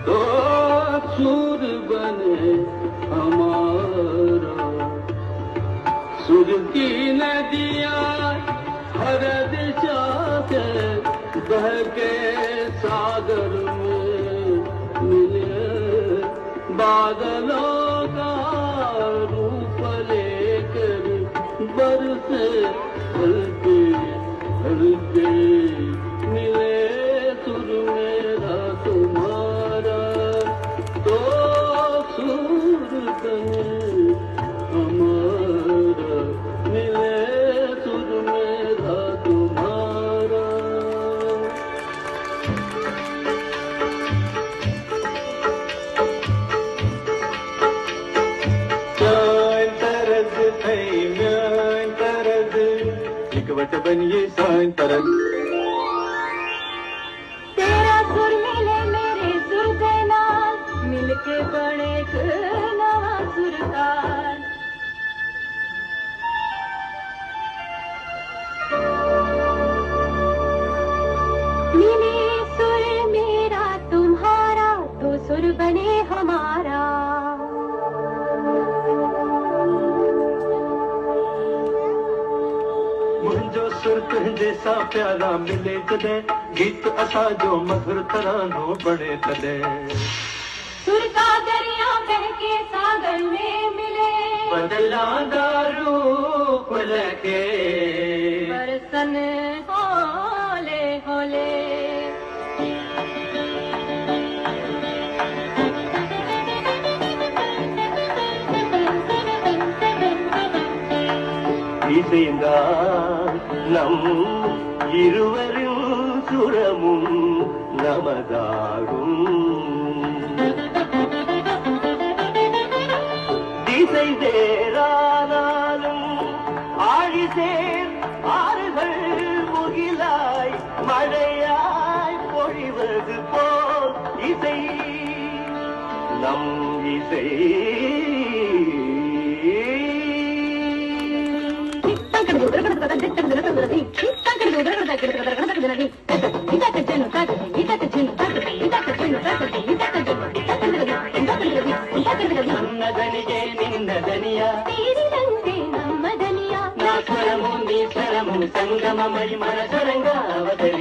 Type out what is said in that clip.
तो सुर बने हमारा, सुर की नदियाँ हर दिशा से बह के सागर में मिले, बादलों का रूप लेकर बरसे हल्के हल्के, मिले सुर मेरा तुम्हारा, तो सुर बने हमारा, मिले सुर मेरा तुम्हारा। वट बनिए साइन तरन, तेरा सुर मिले मेरे सुर के नाल, मिलके बने एक नवा सुरताल। मिले सुर मेरा तुम्हारा, तो सुर बने हमारा। मुंहिंजो सुर तुंहिंजे सां प्यारा मिले तॾहिं, गीत असां जो मधुर तरानो बणे तॾहिं। सुर का दरिया बह के सागर में मिले, बदलांदा रूप लेके बरसन होले होले। நம் இருவரின் சுரமும் நமதாகும், திசை வேறானாலும் ஆழிசேர் ஆறுகள் முகிலாய் மழையாய் பொழிவது போல் இசை நம் இசை। నన్నదనిగే నిన్నదనియా, తీరినందే నమ్మదనియా, నా స్వరము నీ స్వరము సంగమమై మన స్వరంగా అవతరి